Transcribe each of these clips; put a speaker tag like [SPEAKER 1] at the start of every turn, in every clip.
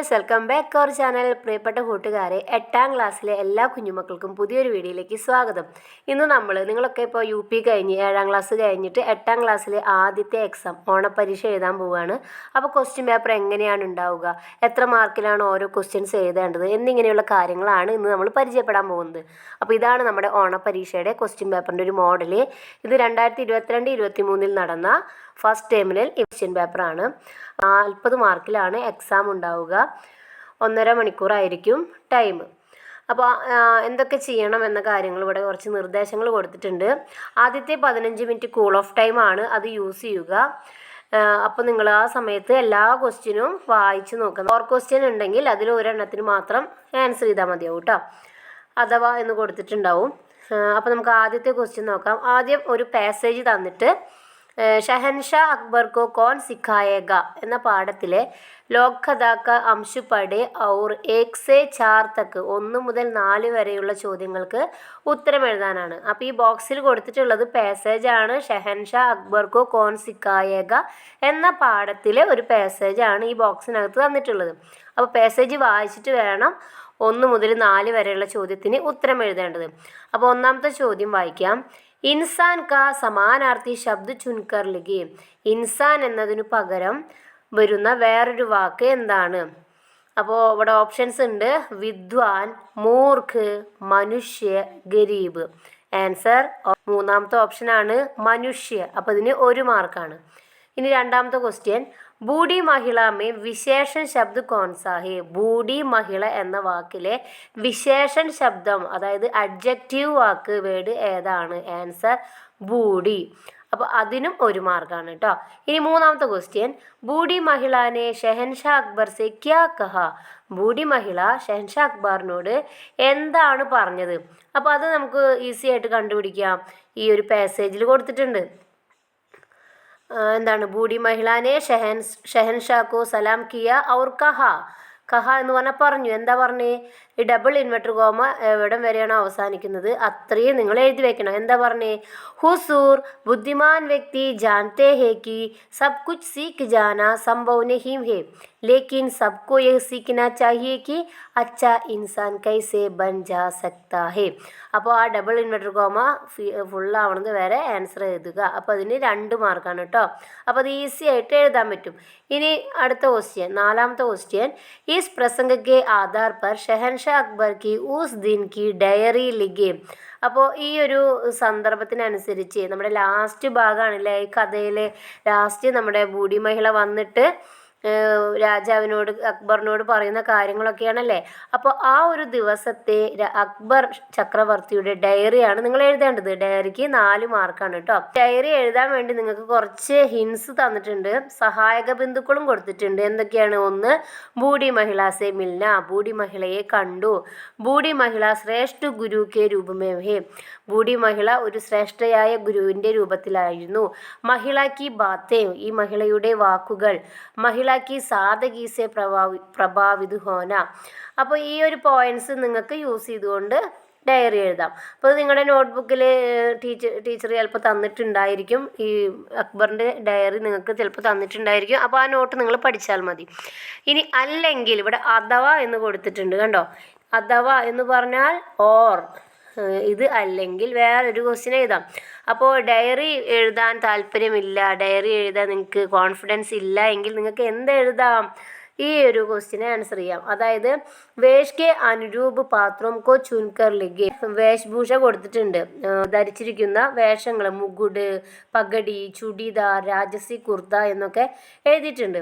[SPEAKER 1] Friends, welcome back our channel. പ്രിയപ്പെട്ട കൂട്ടുകാരെ, 8ാം ക്ലാസ്സിലെ എല്ലാ കുഞ്ഞുമക്കൾക്കും പുതിയൊരു വീഡിയോയിലേക്ക് സ്വാഗതം. ഇന്ന് നിങ്ങളൊക്കെ ഇപ്പോൾ UP കഴിഞ്ഞ് 7ാം ക്ലാസ് കഴിഞ്ഞിട്ട് 8ാം ക്ലാസ്സിലെ ആദ്യത്തെ എക്സാം ഓണപ്പരീക്ഷ എഴുതാൻ പോവുകയാണ്. അപ്പോൾ ക്വസ്റ്റ്യൻ പേപ്പർ എങ്ങനെയാണ് ഉണ്ടാവുക, എത്ര മാർക്കിലാണ് ഓരോ ക്വസ്റ്റ്യൻസ് എഴുതേണ്ടത് എന്നിങ്ങനെയുള്ള കാര്യങ്ങളാണ് ഇന്ന് നമ്മൾ പരിചയപ്പെടാൻ പോകുന്നത്. അപ്പോൾ ഇതാണ് നമ്മുടെ ഓണപ്പരീക്ഷയുടെ ക്വസ്റ്റ്യൻ പേപ്പറിൻ്റെ ഒരു മോഡൽ. ഇത് 2022-23 നടന്ന ഫസ്റ്റ് ടേമിനൽ ക്വസ്റ്റ്യൻ പേപ്പറാണ്. 40 മാർക്കിലാണ് എക്സാം ഉണ്ടാവുക. 1.5 മണിക്കൂറായിരിക്കും ടൈം. അപ്പോൾ എന്തൊക്കെ ചെയ്യണം എന്ന കാര്യങ്ങൾ ഇവിടെ കുറച്ച് നിർദ്ദേശങ്ങൾ കൊടുത്തിട്ടുണ്ട്. ആദ്യത്തെ 15 മിനിറ്റ് കൂൾ ഓഫ് ടൈമാണ്, അത് യൂസ് ചെയ്യുക. അപ്പോൾ നിങ്ങൾ ആ സമയത്ത് എല്ലാ ക്വസ്റ്റ്യനും വായിച്ച് നോക്കണം. 4 ക്വസ്റ്റ്യൻ ഉണ്ടെങ്കിൽ അതിൽ ഒരെണ്ണത്തിന് മാത്രം ആൻസർ ചെയ്താൽ മതിയാവും കേട്ടോ. അഥവാ എന്ന് കൊടുത്തിട്ടുണ്ടാവും. അപ്പോൾ നമുക്ക് ആദ്യത്തെ ക്വസ്റ്റ്യൻ നോക്കാം. ആദ്യം ഒരു പാസേജ് തന്നിട്ട് ഷഹൻഷാ അക്ബർ കോ കോൺ സിഖായേഗ എന്ന പാഠത്തിലെ ലോക് കഥാ കാ അംശ് പഠേ ഔർ 1 से 4 തക്ക് 1 മുതൽ 4 വരെയുള്ള ചോദ്യങ്ങൾക്ക് ഉത്തരം എഴുതാനാണ്. അപ്പോൾ ഈ ബോക്സിൽ കൊടുത്തിട്ടുള്ളത് പാസേജാണ്. ഷഹൻഷാ അക്ബർ കോ കോൺ സിഖായേഗ എന്ന പാഠത്തിലെ ഒരു പാസേജാണ് ഈ ബോക്സിനകത്ത് തന്നിട്ടുള്ളത്. അപ്പോൾ പാസേജ് വായിച്ചിട്ട് വേണം 1 മുതൽ 4 വരെയുള്ള ചോദ്യത്തിന് ഉത്തരം എഴുതേണ്ടത്. അപ്പോൾ ഒന്നാമത്തെ ചോദ്യം വായിക്കാം. ഇൻസാൻ കാ സമാനാർത്ഥി ശബ്ദ ചുൻകർ ലിഖിയേ. ഇൻസാൻ എന്നതിനു പകരം വരുന്ന വേറൊരു വാക്ക് എന്താണ്? അപ്പോൾ ഇവിടെ ഓപ്ഷൻസ് ഉണ്ട്. വിദ്വാൻ, മൂർഖ്, മനുഷ്യ, ഗരീബ്. ആൻസർ മൂന്നാമത്തെ ഓപ്ഷനാണ് മനുഷ്യ. അപ്പോൾ ഇതിന് 1 മാർക്കാണ്. ഇനി രണ്ടാമത്തെ ക്വസ്റ്റ്യൻ. ബൂഢി മഹിള മേ വിശേഷൺ ശബ്ദ കോൺസാ ഹേ. ബൂഢി മഹിള എന്ന വാക്കിലെ വിശേഷൺ ശബ്ദം, അതായത് അഡ്ജക്റ്റീവ് വാക്ക് വേർഡ് ഏതാണ്? ആൻസർ ബൂഢി. അപ്പോൾ അതിനും 1 മാർക്കാണ് കേട്ടോ. ഇനി മൂന്നാമത്തെ ക്വസ്റ്റ്യൻ. ബൂഢി മഹിളാനെ ഷഹൻഷാ അക്ബർ സെ ക്യാ കഹാ. ബൂഢി മഹിള ഷഹൻഷാ അക്ബറിനോട് എന്താണ് പറഞ്ഞത്? അപ്പോൾ അത് നമുക്ക് ഈസി ആയിട്ട് കണ്ടുപിടിക്കാം. ഈ ഒരു പാസേജിൽ കൊടുത്തിട്ടുണ്ട്. എന്താണ്? ബൂഢി മഹിളാനെ ഷഹൻഷാ കോ സലാം കിയ ഔർ കഹ എന്ന് പറഞ്ഞാൽ പറഞ്ഞു. എന്താ പറഞ്ഞേ? ഈ ഡബിൾ ഇൻവെർട്ടർ കോമ എവിടം വരെയാണ് അവസാനിക്കുന്നത് അത്രയും നിങ്ങൾ എഴുതി വെക്കണം. എന്താ പറഞ്ഞേ? ഹുസൂർ ബുദ്ധിമാൻ വ്യക്തി ജാനത്തെ ഹേ കി സബ് കുച്ച് സീഖ് ജാന സംഭവ് നഹീം ഹേ ലേക്കിൻ സബ്കോ യഹ് സീഖ്നാ ചാഹിയെ കി അച്ഛാ ഇൻസാൻ കൈസെ ബൻ ജാ സക്താ ഹേ. അപ്പോൾ ആ ഡബിൾ ഇൻവെർട്ടർ കോമ ഫുള്ളാവണത് വരെ ആൻസർ എഴുതുക. അപ്പോൾ അതിന് 2 മാർക്കാണ് കേട്ടോ. അപ്പോൾ അത് ഈസി ആയിട്ട് എഴുതാൻ പറ്റും. ഇനി അടുത്ത ക്വസ്റ്റ്യൻ, നാലാമത്തെ ക്വസ്റ്റ്യൻ. ഈസ് പ്രസംഗ കെ ആധാർ പർ ഷഹൻഷാ അക്ബർ കി ഉസ് ദിൻ കി ഡയറി ലിഖിയേ. അപ്പോൾ ഈ ഒരു സന്ദർഭത്തിനനുസരിച്ച് നമ്മുടെ ലാസ്റ്റ് ഭാഗമാണല്ലേ ഈ കഥയിലെ ലാസ്റ്റ് നമ്മുടെ ബൂഢി മഹിള വന്നിട്ട് രാജാവിനോട് അക്ബറിനോട് പറയുന്ന കാര്യങ്ങളൊക്കെയാണല്ലേ. അപ്പോൾ ആ ഒരു ദിവസത്തെ അക്ബർ ചക്രവർത്തിയുടെ ഡയറിയാണ് നിങ്ങൾ എഴുതേണ്ടത്. ഡയറിക്ക് 4 മാർക്കാണ് കേട്ടോ. ഡയറി എഴുതാൻ വേണ്ടി നിങ്ങൾക്ക് കുറച്ച് ഹിൻസ് തന്നിട്ടുണ്ട്. സഹായക ബിന്ദുക്കളും കൊടുത്തിട്ടുണ്ട്. എന്തൊക്കെയാണ്? 1, ബൂഢി മഹിള സെ മിൽന, ബൂഢി മഹിളയെ കണ്ടു. ബൂഢി മഹിള ശ്രേഷ്ഠ ഗുരു കെ രൂപമേ ഹേ. ബൂഢി മഹിള ഒരു ശ്രേഷ്ഠയായ ഗുരുവിൻ്റെ രൂപത്തിലായിരുന്നു. മഹിള കി ബാത്തേ, ഈ മഹിളയുടെ വാക്കുകൾ. മഹിള കി സാദഗി സെ പ്രഭാവിത് ഹോന. അപ്പോൾ ഈ ഒരു പോയിന്റ്സ് നിങ്ങൾക്ക് യൂസ് ചെയ്തുകൊണ്ട് ഡയറി എഴുതാം. അപ്പോൾ നിങ്ങളുടെ നോട്ട്ബുക്കിൽ ടീച്ചർ ചിലപ്പോൾ തന്നിട്ടുണ്ടായിരിക്കും. ഈ അക്ബറിൻ്റെ ഡയറി നിങ്ങൾക്ക് ചിലപ്പോൾ തന്നിട്ടുണ്ടായിരിക്കും. അപ്പോൾ ആ നോട്ട് നിങ്ങൾ പഠിച്ചാൽ മതി. ഇനി അല്ലെങ്കിൽ ഇവിടെ അഥവാ എന്ന് കൊടുത്തിട്ടുണ്ട് കണ്ടോ. അഥവാ എന്ന് പറഞ്ഞാൽ ഓർ, ഇത് അല്ലെങ്കിൽ വേറൊരു ക്വസ്റ്റ്യൻ എഴുതാം. അപ്പോൾ ഡയറി എഴുതാൻ താല്പര്യമില്ല, ഡയറി എഴുതാൻ നിങ്ങൾക്ക് കോൺഫിഡൻസ് ഇല്ല എങ്കിൽ നിങ്ങൾക്ക് എന്ത് എഴുതാം? ഈ ഒരു ക്വസ്റ്റ്യനെ ആൻസർ ചെയ്യാം. അതായത് വേഷ് കെ അനുരൂപ് പാത്രം കോ ചുൻകർ ലിഖിയേ. വേഷഭൂഷ കൊടുത്തിട്ടുണ്ട്. ധരിച്ചിരിക്കുന്ന വേഷങ്ങൾ മുകുട്, പഗടി, ചുടിദാർ, രാജസി കുർത്ത എന്നൊക്കെ എഴുതിയിട്ടുണ്ട്.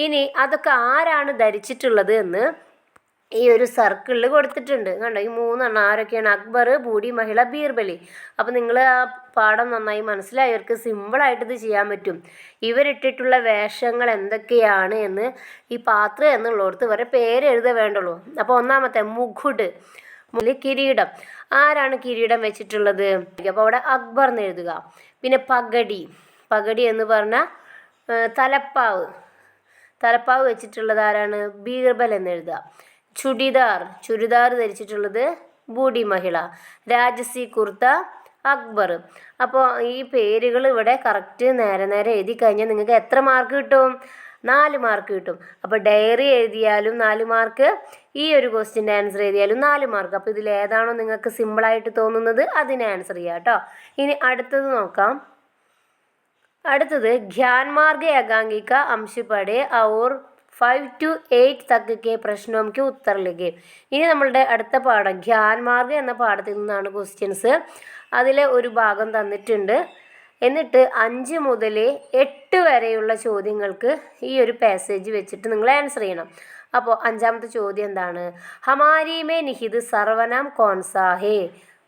[SPEAKER 1] ഇനി അതൊക്കെ ആരാണ് ധരിച്ചിട്ടുള്ളത് എന്ന് ഈ ഒരു സർക്കിളിൽ കൊടുത്തിട്ടുണ്ട് കണ്ടോ. ഈ 3 എണ്ണം ആരൊക്കെയാണ്? അക്ബർ, ബൂഢി മഹിള, ബീർബലി. അപ്പോൾ നിങ്ങൾ ആ പാഠം നന്നായി മനസ്സിലായവർക്ക് സിമ്പിളായിട്ട് ഇത് ചെയ്യാൻ പറ്റും. ഇവരിട്ടിട്ടുള്ള വേഷങ്ങൾ എന്തൊക്കെയാണ് എന്ന് ഈ പാത്രം എന്നുള്ളിടത്ത് ഇവരെ പേര് എഴുത വേണ്ടുള്ളൂ. അപ്പോൾ ഒന്നാമത്തെ മുകുട്, കിരീടം. ആരാണ് കിരീടം വെച്ചിട്ടുള്ളത്? അപ്പോൾ അവിടെ അക്ബർ എന്ന് എഴുതുക. പിന്നെ പഗടി, പഗടി എന്ന് പറഞ്ഞാൽ തലപ്പാവ് വെച്ചിട്ടുള്ളത് ആരാണ്? ബീർബൽ എന്ന് എഴുതുക. ചുരിദാർ ധരിച്ചിട്ടുള്ളത് ബൂഢി മഹിള. രാജസി കുർത്ത അക്ബർ. അപ്പോൾ ഈ പേരുകൾ ഇവിടെ കറക്റ്റ് നേരെ എഴുതി കഴിഞ്ഞാൽ നിങ്ങൾക്ക് എത്ര മാർക്ക് കിട്ടും? 4 മാർക്ക് കിട്ടും. അപ്പോൾ ഡയറി എഴുതിയാലും 4 മാർക്ക്, ഈ ഒരു ക്വസ്റ്റ്യൻ്റെ ആൻസർ എഴുതിയാലും 4 മാർക്ക്. അപ്പോൾ ഇതിൽ ഏതാണോ നിങ്ങൾക്ക് സിമ്പിളായിട്ട് തോന്നുന്നത് അതിനെ ആൻസർ ചെയ്യാം കേട്ടോ. ഇനി അടുത്തത് നോക്കാം. അടുത്തത് ഗ്യാൻമാർഗ് ഏകാംഗിക അംശപടെ और 5 to 8 तक के प्रश्नों के उत्तर लिखे. ഇനി നമ്മളുടെ അടുത്ത പാഠം ഗ്യാൻമാർഗ് എന്ന പാഠത്തിൽ നിന്നാണ് ക്വസ്റ്റ്യൻസ്. അതിലെ ഒരു ഭാഗം തന്നിട്ടുണ്ട്. എന്നിട്ട് 5 മുതൽ 8 വരെയുള്ള ചോദ്യങ്ങൾക്ക് ഈ ഒരു പാസേജ് വെച്ചിട്ട് നിങ്ങൾ ആൻസർ ചെയ്യണം. അപ്പോൾ 5ാമത്തെ ചോദ്യം എന്താണ്? ഹമാരി മേ നിഹിത് സർവനാം കോൺസാ ഹേ.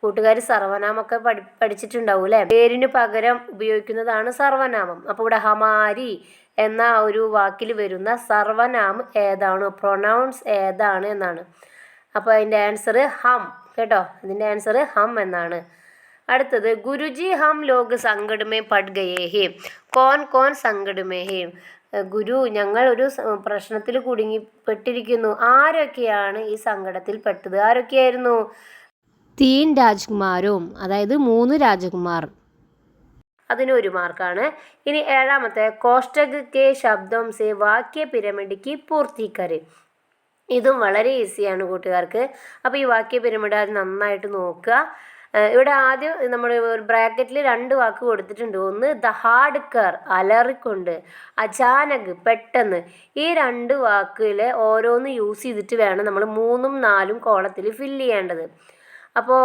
[SPEAKER 1] കൂട്ടുകാർ സർവനാമൊക്കെ പഠിച്ചിട്ടുണ്ടാവും അല്ലേ? പേരിന് പകരം ഉപയോഗിക്കുന്നതാണ് സർവനാമം. അപ്പോൾ ഇവിടെ ഹമാരി എന്ന ഒരു വാക്കിൽ വരുന്ന സർവനാമം ഏതാണ്, പ്രൊനൗൺസ് ഏതാണ് എന്നാണ്. അപ്പോൾ അതിൻ്റെ ആൻസർ ഹം കേട്ടോ. ഇതിൻ്റെ ആൻസർ ഹം എന്നാണ്. അടുത്തത് ഗുരുജി ഹം ലോഗ് സങ്കട് മേ പട് ഗയേ ഹേ. കോൻ കോൻ സങ്കട് മേ ഹേ. ഗുരു, ഞങ്ങൾ ഒരു പ്രശ്നത്തിൽ കുടുങ്ങിപ്പെട്ടിരിക്കുന്നു. ആരൊക്കെയാണ് ഈ സങ്കടത്തിൽ പെട്ടത്? ആരൊക്കെയായിരുന്നു? 3 രാജകുമാരും, അതായത് 3 രാജകുമാർ. അതിന് 1 മാർക്കാണ്. ഇനി 7ാമത്തെ കോഷ്ടക് കെ ശബ്ദം സെ വാക്യ പിരമിഡ് കി പൂർത്തി കരെ. ഇതും വളരെ ഈസിയാണ് കൂട്ടുകാർക്ക്. അപ്പോൾ ഈ വാക്യ പിരമിഡ് അത് നന്നായിട്ട് നോക്കുക. ഇവിടെ ആദ്യം നമ്മൾ ഒരു ബ്രാക്കറ്റിൽ 2 വാക്ക് കൊടുത്തിട്ടുണ്ട്. ഒന്ന് ദഹാഡ്കർ അലറിക്കൊണ്ട്, അചാനക് പെട്ടെന്ന്. ഈ 2 വാക്കിൽ ഓരോന്ന് യൂസ് ചെയ്തിട്ട് വേണം നമ്മൾ 3ഉം 4ഉം കോളത്തിൽ ഫില്ല് ചെയ്യേണ്ടത്. അപ്പോൾ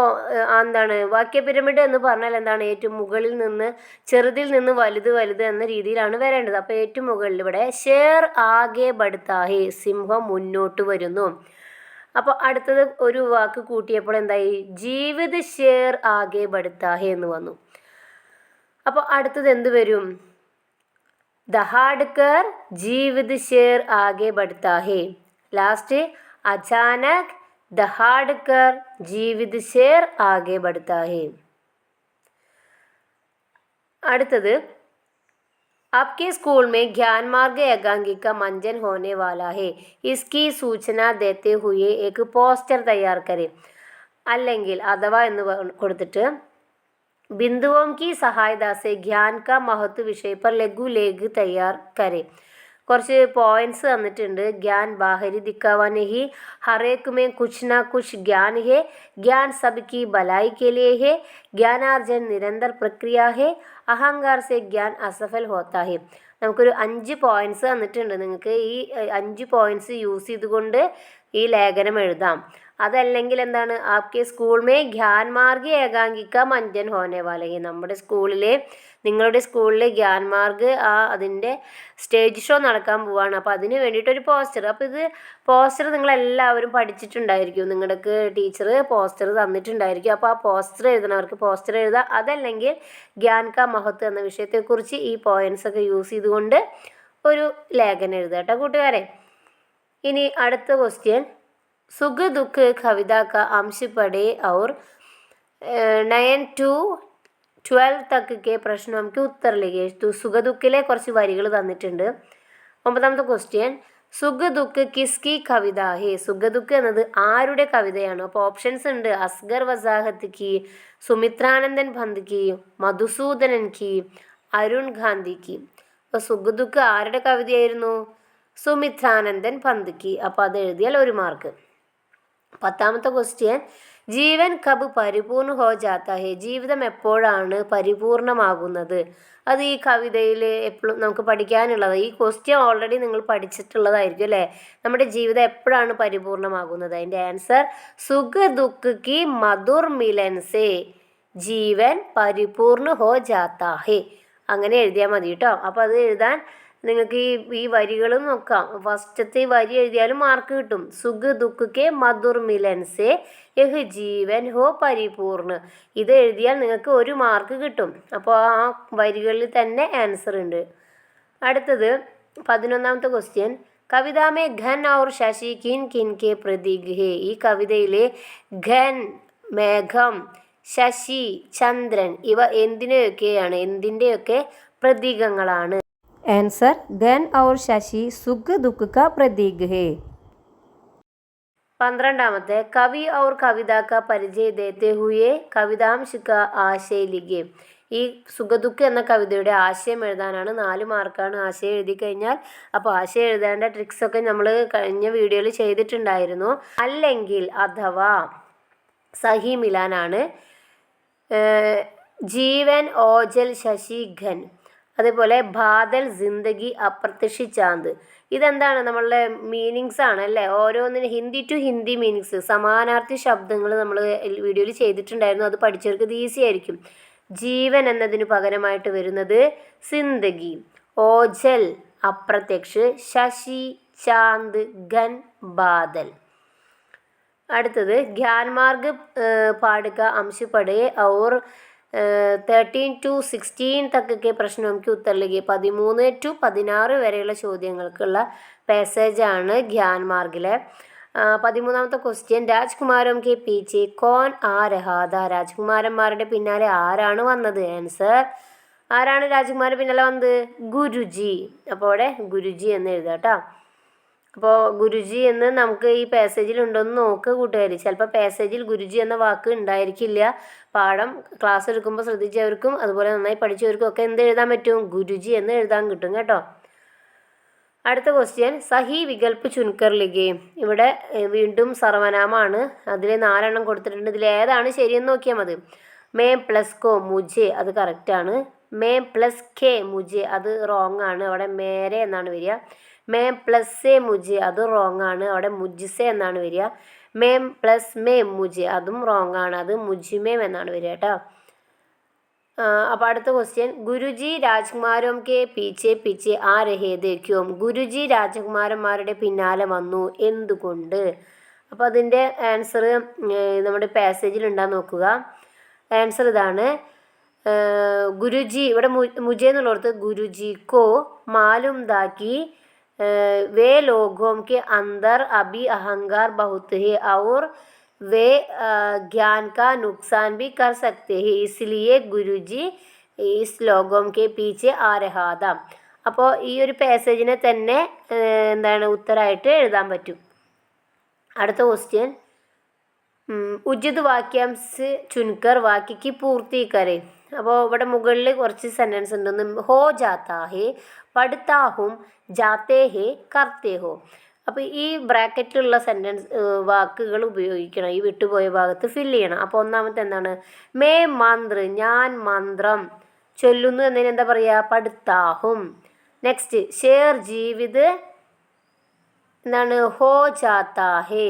[SPEAKER 1] എന്താണ് വാക്യ പിരമിഡ് എന്ന് പറഞ്ഞാൽ എന്താണ്? ഏറ്റവും മുകളിൽ നിന്ന് ചെറുതിൽ നിന്ന് വലുത് വലുത് എന്ന രീതിയിലാണ് വരേണ്ടത്. അപ്പോൾ ഏറ്റവും മുകളിൽ ഇവിടെ ഷേർ ആകെ ബഡ്താഹേ, സിംഹം മുന്നോട്ട് വരുന്നു. അപ്പോൾ അടുത്തത് ഒരു വാക്ക് കൂട്ടിയപ്പോൾ എന്തായി? ജീവിത് ഷേർ ആകെ ബഡ്താഹേ എന്ന് വന്നു. അപ്പോൾ അടുത്തത് എന്ത് വരും? ദഹാഡ്കർ ജീവിത് ഷേർ ആകെ ബഡ്താഹേ. ലാസ്റ്റ് അചാനക് दहाड़कर जीवित शेर आगे बढ़ता है. അടുത്തത് आपके स्कूल में ज्ञानमार्ग एकांकिका मंचन होने वाला है. इसकी सूचना देते हुए एक പോസ്റ്റർ तैयार करें. അല്ലെങ്കിൽ അഥവാ എന്ന് കൊടുത്തിട്ട് बिंदुओं की सहायता से ज्ञान का महत्व विषय पर लघु लेख तैयार करें. കുറച്ച് പോയിന്റ്സ് തന്നിട്ടുണ്ട്. ജ്ഞാൻ ബാഹരി ദിക്കാവാ നഹി, ഹറേക്ക് മേ കുച്ച് നാ കുച്ച് ജ്ഞാൻ ഹേ, ജ്ഞാൻ സബ്കി ഭलाई के लिए है, ज्ञानार्जन निरंतर प्रक्रिया है, അഹങ്കാർ സെ ജ്ഞാൻ അസഫൽ ഹോത്താ ഹേ. നമുക്കൊരു 5 പോയിന്റ്സ് തന്നിട്ടുണ്ട്. നിങ്ങൾക്ക് ഈ 5 പോയിന്റ്സ് യൂസ് ചെയ്തുകൊണ്ട് ഈ ലേഖനം എഴുതാം. അതല്ലെങ്കിൽ എന്താണ്? ആപ്കെ സ്കൂൾ മേ ജ്ഞാൻമാർഗ് ഏകാംകിക മഞ്ചൻ ഹോനെ വാല ഹേ. നമ്മുടെ സ്കൂളിലെ, നിങ്ങളുടെ സ്കൂളിൽ ജ്ഞാൻമാർഗ് അതിൻ്റെ സ്റ്റേജ് ഷോ നടക്കാൻ പോവുകയാണ്. അപ്പോൾ അതിന് വേണ്ടിയിട്ടൊരു പോസ്റ്റർ. അപ്പോൾ ഇത് പോസ്റ്റർ നിങ്ങളെല്ലാവരും പഠിച്ചിട്ടുണ്ടായിരിക്കും. നിങ്ങൾക്ക് ടീച്ചർ പോസ്റ്റർ തന്നിട്ടുണ്ടായിരിക്കും. അപ്പോൾ ആ പോസ്റ്റർ എഴുതണവർക്ക് പോസ്റ്റർ എഴുതാം. അതല്ലെങ്കിൽ ജ്ഞാൻ കാ മഹത്വം എന്ന വിഷയത്തെക്കുറിച്ച് ഈ പോയിന്റ്സ് ഒക്കെ യൂസ് ചെയ്തുകൊണ്ട് ഒരു ലേഖനം എഴുതുക കേട്ടോ കൂട്ടുകാരെ. ഇനി അടുത്ത ക്വസ്റ്റ്യൻ सुख दुख कविता का अंश पढ़े और 9 to 12 तक के प्रश्नों के उत्तर लिखे. സുഖ ദുഃഖിലെ കുറച്ച് വരികൾ തന്നിട്ടുണ്ട്. 9ാമത്തെ ക്വസ്റ്റ്യൻ സുഖ ദുഃഖ് കിസ്കി കവിത ഹേ. സുഖ ദുഃഖ് എന്നത് ആരുടെ കവിതയാണ്? അപ്പോൾ ഓപ്ഷൻസ് ഉണ്ട്. അസ്ഗർ വസാഹത്ത് കി, സുമിത്രാനന്ദൻ പന്ത് കി, മധുസൂദനൻ കി, അരുൺ ഗാന്ധി കി. അപ്പോൾ സുഖ ദുഃഖ് ആരുടെ കവിതയായിരുന്നു? സുമിത്രാനന്ദൻ പന്ത് കി. അപ്പോൾ അത് എഴുതിയാൽ 1 മാർക്ക്. 10ാമത്തെ ക്വസ്റ്റ്യൻ ജീവൻ കബ് പരിപൂർണ്ണ ഹോ ജാത്ത ഹേ. ജീവിതം എപ്പോഴാണ് പരിപൂർണമാകുന്നത്? അത് ഈ കവിതയിൽ എപ്പോഴും നമുക്ക് പഠിക്കാനുള്ളത്. ഈ ക്വസ്റ്റ്യൻ ഓൾറെഡി നിങ്ങൾ പഠിച്ചിട്ടുള്ളതായിരിക്കും അല്ലേ? നമ്മുടെ ജീവിതം എപ്പോഴാണ് പരിപൂർണമാകുന്നത്? അതിൻ്റെ ആൻസർ സുഖ ദുഃഖ് കി മധുർ മിലൻ സേ ജീവൻ പരിപൂർണ്ണ ഹോ ജാത്ത ഹേ. അങ്ങനെ എഴുതിയാൽ മതി കേട്ടോ. അപ്പോൾ അത് എഴുതാൻ നിങ്ങൾക്ക് ഈ വരികളും നോക്കാം. ഫസ്റ്റത്തെ ഈ വരി എഴുതിയാലും മാർക്ക് കിട്ടും. സുഖ ദുഃഖ് കെ മധുർ മിലൻ സേ യഹ് ജീവൻ ഹോ പരിപൂർണ്ണ. ഇത് എഴുതിയാൽ നിങ്ങൾക്ക് 1 മാർക്ക് കിട്ടും. അപ്പോൾ ആ വരികളിൽ തന്നെ ആൻസർ ഉണ്ട്. അടുത്തത് 11ാമത്തെ ക്വസ്റ്റ്യൻ കവിതാമേ ഘൻ ഔർ ശശി കിൻ കിൻ കെ പ്രതീക് ഹേ. ഈ കവിതയിലെ ഘൻ മേഘം, ശശി ചന്ദ്രൻ ഇവ എന്തിൻ്റെയൊക്കെ പ്രതീകങ്ങളാണ്? आंसर घन और शशि सुख दुख का प्रतीक है. 12ാമത്തെ കവി और कविता का परिचय देते हुए कवितांश का आशय लिखे. ഈ സുഖദുഃഖ് എന്ന കവിതയുടെ ആശയം എഴുതാനാണ്. 4 മാർക്കാണ് ആശയം എഴുതി കഴിഞ്ഞാൽ. അപ്പോൾ ആശയം എഴുതേണ്ട ട്രിക്സൊക്കെ നമ്മൾ കഴിഞ്ഞ വീഡിയോയിൽ ചെയ്തിട്ടുണ്ടായിരുന്നു. അല്ലെങ്കിൽ അഥവാ സഹി മിലാനാണ്. ജീവൻ ഓജൽ ശശി ഘൻ, അതേപോലെ ബാദൽ ജിന്ദഗി അപ്രത്യക്ഷി ചാന്ത്. ഇതെന്താണ് നമ്മളുടെ മീനിങ്സ് ആണ് അല്ലേ. ഓരോന്നിന് ഹിന്ദി ടു ഹിന്ദി മീനിങ്സ്, സമാനാർത്ഥി ശബ്ദങ്ങൾ നമ്മൾ വീഡിയോയിൽ ചെയ്തിട്ടുണ്ടായിരുന്നു. അത് പഠിച്ചവർക്ക് ഇത് ഈസി ആയിരിക്കും. ജീവൻ എന്നതിന് പകരമായിട്ട് വരുന്നത് സിന്ദഗി, ഓജൽ അപ്രത്യക്ഷ്, ശശി ചാന്ത്, ഘൻ ബാദൽ. അടുത്തത് ജ്ഞാൻമാർഗ് പാടുക अंश पढ़े और 13 to 16 तक के प्रश्नों के उत्तर लिखे. 13 to 16 വരെയുള്ള ചോദ്യങ്ങൾക്കുള്ള പാസേജാണ് ജ്ഞാൻമാർഗിലെ. 13ാമത്തെ ക്വസ്റ്റ്യൻ, രാജ്കുമാരോം കെ പീച്ചെ കോൻ ആ രഹാദ. രാജകുമാരന്മാരുടെ പിന്നാലെ ആരാണ് വന്നത്? ആൻസർ, ആരാണ് രാജകുമാരൻ്റെ പിന്നാലെ വന്നത്? ഗുരുജി. അപ്പോൾ അവിടെ ഗുരുജി എന്ന് എഴുതാം കേട്ടോ. അപ്പോൾ ഗുരുജി എന്ന് നമുക്ക് ഈ പാസേജിൽ ഉണ്ടോയെന്ന് നോക്കുക കൂട്ടുകാർ. ചിലപ്പോൾ പാസേജിൽ ഗുരുജി എന്ന വാക്ക് ഉണ്ടായിരിക്കില്ല. പാഠം ക്ലാസ് എടുക്കുമ്പോൾ ശ്രദ്ധിച്ചവർക്കും അതുപോലെ നന്നായി പഠിച്ചവർക്കും ഒക്കെ എന്ത് എഴുതാൻ പറ്റും? ഗുരുജി എന്ന് എഴുതാൻ കിട്ടും കേട്ടോ. അടുത്ത ക്വസ്റ്റ്യൻ, സഹി വികൽപ്പ് ചുൻകർ ലിഖേ. ഇവിടെ വീണ്ടും സർവനാമാണ്. അതിൽ 4 എണ്ണം കൊടുത്തിട്ടുണ്ട്. ഇതിൽ ഏതാണ് ശരിയെന്ന് നോക്കിയാൽ മതി. മേ പ്ലസ് കോ മുജെ, അത് കറക്റ്റാണ്. മേ പ്ലസ് കെ മുജെ, അത് റോങ് ആണ്. അവിടെ മേരെ എന്നാണ് വരിക. മേ പ്ലസ് സെ മുജെ, അത് റോങ് ആണ്. അവിടെ മുജ്സെ എന്നാണ് വരിക. മേം പ്ലസ് മേ മുജെ, അതും റോങ് ആണ്. അത് മുജിമേം എന്നാണ് വരിക കേട്ടോ. അപ്പോൾ അടുത്ത ക്വസ്റ്റ്യൻ, ഗുരുജി രാജകുമാരോം കെ പീച്ചെ പീച്ചെ ആ രഹേദേ ക്യോം. ഗുരുജി രാജകുമാരന്മാരുടെ പിന്നാലെ വന്നു, എന്തുകൊണ്ട്? അപ്പോൾ അതിൻ്റെ ആൻസർ നമ്മുടെ പാസേജിൽ ഉണ്ടാകും, നോക്കുക. ആൻസർ ഇതാണ്. ഗുരുജി, ഇവിടെ മുജെ എന്നുള്ളടത്ത് ഗുരുജി കോ മാലൂം താക്കി वे लोगों के अंदर अभी अहंकार बहुत है और वे ज्ञान का नुकसान भी कर सकते हैं, इसलिए गुरुजी इस लोगों के पीछे आ रहा था. അപ്പോൾ ഈ ഒരു പാസേജിനെ തന്നെ എന്താണ് ഉത്തരമായിട്ട് എഴുതാൻ പറ്റും. അടുത്ത ക്വസ്റ്റ്യൻ, ഉചിത് വാക്യാംശ് ചുൻകർ വാക്യക്ക് പൂർത്തി കരെ. അപ്പോൾ ഇവിടെ മുകളിൽ കുറച്ച് സെൻറ്റൻസ് ഉണ്ടെന്ന്. ഹോ ജാത്താ ഹേ, പഠിത്താ ഹും, ജാത്തേ ഹേ, കർത്തേ ഹോ. അപ്പോൾ ഈ ബ്രാക്കറ്റിലുള്ള സെൻറ്റൻസ് വാക്കുകൾ ഉപയോഗിക്കണം. ഈ വിട്ടുപോയ ഭാഗത്ത് ഫില്ല് ചെയ്യണം. അപ്പോൾ ഒന്നാമത്തെ എന്താണ്? മേ മന്ത്ര, ഞാൻ മന്ത്രം ചൊല്ലുന്നു എന്നതിന് എന്താ പറയുക? പഠിത്താ ഹും. നെക്സ്റ്റ്, ഷേർ ജീവിത് എന്താണ്? ഹോ ജാത്താ ഹേ.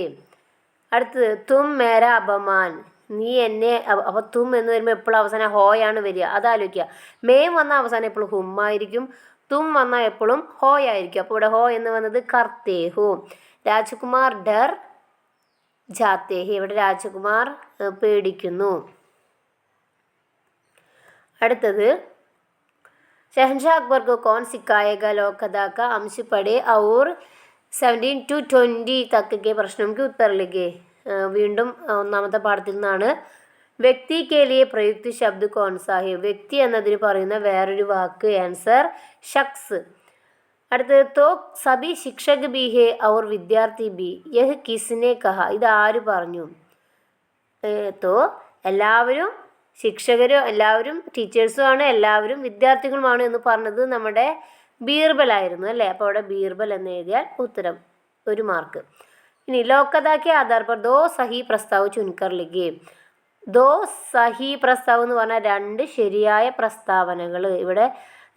[SPEAKER 1] അടുത്തത് തും മേര അപമാൻ, നീ എന്നെ. അപ്പോൾ തും എന്ന് വരുമ്പോൾ എപ്പോഴും അവസാനം ഹോയാണ് വരിക, അതാലോചിക്കുക. മേം വന്ന അവസാനം എപ്പോഴും ഹുമ്മായിരിക്കും, തും വന്നാൽ എപ്പോഴും ഹോയായിരിക്കും. അപ്പോൾ ഇവിടെ ഹോ എന്ന് വന്നത് കർത്തേ ഹോ. രാജകുമാർ ഡർ ജാത്തേ ഹേ, ഇവിടെ രാജകുമാർ പേടിക്കുന്നു. അടുത്തത്, शहनशाह अकबर को कौन सिखाएगा लोक कथा का अंश पढ़े और 17 to 20 तक के प्रश्नों के उत्तर लिखे. വീണ്ടും ഒന്നാമത്തെ പാഠത്തിൽ നിന്നാണ്. വ്യക്തി കെ ലിയെ പ്രയുക്ത ശബ്ദ് കോൺസാ ഹെ. വ്യക്തി എന്നതിന് പറയുന്ന വേറൊരു വാക്ക്. ആൻസർ, ഷഖ്സ്. അടുത്തത്, തോ സബി ശിക്ഷക് ബി ഹെ ഔർ വിദ്യാർത്ഥി ബി, യഹ് കിസ്നെ കഹ. ഇത് ആര് പറഞ്ഞു? തോ എല്ലാവരും ശിക്ഷകരും എല്ലാവരും ടീച്ചേഴ്സുമാണ്, എല്ലാവരും വിദ്യാർത്ഥികളുമാണ് എന്ന് പറഞ്ഞത് നമ്മുടെ ബീർബലായിരുന്നു അല്ലേ. അപ്പോൾ അവിടെ ബീർബൽ എന്ന് എഴുതിയാൽ ഉത്തരം 1 മാർക്ക്. ഇനി ലോക്കഥാക്ക് ആധാർ പർ ദോ സഹി പ്രസ്താവ് ചുൻകർ ലിഖേ. ദോ സഹി പ്രസ്താവ് എന്ന് പറഞ്ഞാൽ 2 ശരിയായ പ്രസ്താവനകൾ. ഇവിടെ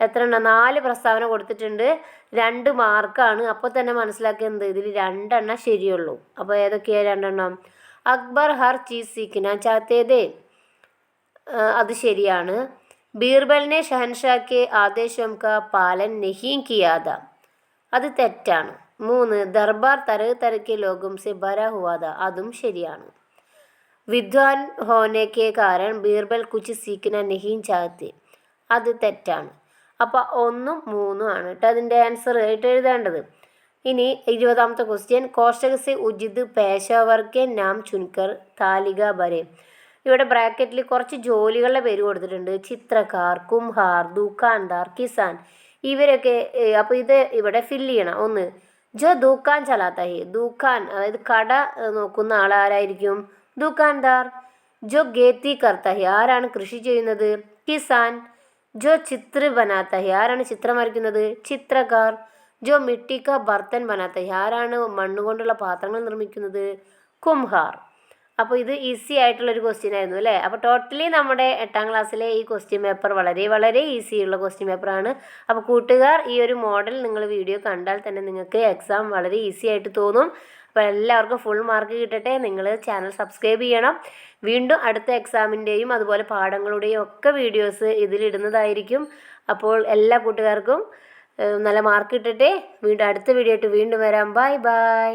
[SPEAKER 1] എത്ര എണ്ണം? 4 പ്രസ്താവന കൊടുത്തിട്ടുണ്ട്. 2 മാർക്കാണ്. അപ്പോൾ തന്നെ മനസ്സിലാക്കിയത് ഇതിൽ 2 എണ്ണം ശരിയുള്ളൂ. അപ്പോൾ ഏതൊക്കെയാണ് 2 എണ്ണം? അക്ബർ ഹർ ചീസ് സീഖ്ന ചാഹത്തെ, അത് ശരിയാണ്. ബീർബലിനെ ഷഹൻഷാക്ക് ആദേശം കാ പാലൻ നഹീ കിയാത, അത് തെറ്റാണ്. 3 ദർബാർ തരഹ് തരഹ് ലോകം സെ ഭരാ ഹുവാ था, അതും ശരിയാണ്. വിദ്വാൻ ഹോനെ കെ കാരൺ ബീർബൽ കുച്ച് സീഖ്ന നഹീ ചാഹത്തെ, അത് തെറ്റാണ്. അപ്പോൾ 1ഉം 3ഉം ആണ് കേട്ടോ അതിൻ്റെ ആൻസർ ആയിട്ട് എഴുതേണ്ടത്. ഇനി 20ാമത്തെ ക്വസ്റ്റ്യൻ, കോഷ്ടക് സെ ഉജിത് പേശാവർ കെ നാം ചുൻകർ താലിക ഭരെ. ഇവിടെ ബ്രാക്കറ്റിൽ കുറച്ച് ജോലികളുടെ പേര് കൊടുത്തിട്ടുണ്ട്. ചിത്രക്കാർ, കുംഹാർ, ദുക്കാൻദാർ, കിസാൻ, ഇവരൊക്കെ. അപ്പോൾ ഇത് ഇവിടെ ഫില്ല് ചെയ്യണം. 1 ജോ ദുക്കാൻ ചലാത്ത ഹേ, ദുക്കാൻ അതായത് കട നോക്കുന്ന ആളാരായിരിക്കും? ദുക്കാൻദാർ. ജോ ഗേത്തി കർത്ത ഹെ, ആരാണ് കൃഷി ചെയ്യുന്നത്? കിസാൻ. ജോ ചിത്ര ബനാത്ത ഹെ, ആരാണ് ചിത്രം വരയ്ക്കുന്നത്? ചിത്രകാർ. ജോ മിട്ടി കാ ബർത്തൻ ബനാത്ത ഹെ, ആരാണ് മണ്ണുകൊണ്ടുള്ള പാത്രങ്ങൾ നിർമ്മിക്കുന്നത്? കുംഹാർ. അപ്പോൾ ഇത് ഈസി ആയിട്ടുള്ളൊരു ക്വസ്റ്റ്യൻ ആയിരുന്നു അല്ലേ. അപ്പോൾ ടോട്ടലി നമ്മുടെ 8ാം ക്ലാസ്സിലെ ഈ ക്വസ്റ്റ്യൻ പേപ്പർ വളരെ വളരെ ഈസിയുള്ള ക്വസ്റ്റ്യൻ പേപ്പറാണ്. അപ്പോൾ കൂട്ടുകാർ ഈ ഒരു മോഡൽ നിങ്ങൾ വീഡിയോ കണ്ടാൽ തന്നെ നിങ്ങൾക്ക് എക്സാം വളരെ ഈസി ആയിട്ട് തോന്നും. അപ്പോൾ എല്ലാവർക്കും ഫുൾ മാർക്ക് കിട്ടട്ടെ. നിങ്ങൾ ചാനൽ സബ്സ്ക്രൈബ് ചെയ്യണം. വീണ്ടും അടുത്ത എക്സാമിൻ്റെയും അതുപോലെ പാഠങ്ങളുടെയും ഒക്കെ വീഡിയോസ് ഇതിലിടുന്നതായിരിക്കും. അപ്പോൾ എല്ലാ കൂട്ടുകാർക്കും നല്ല മാർക്ക് കിട്ടട്ടെ. വീണ്ടും അടുത്ത വീഡിയോ ആയിട്ട് വീണ്ടും വരാം. Bye bye.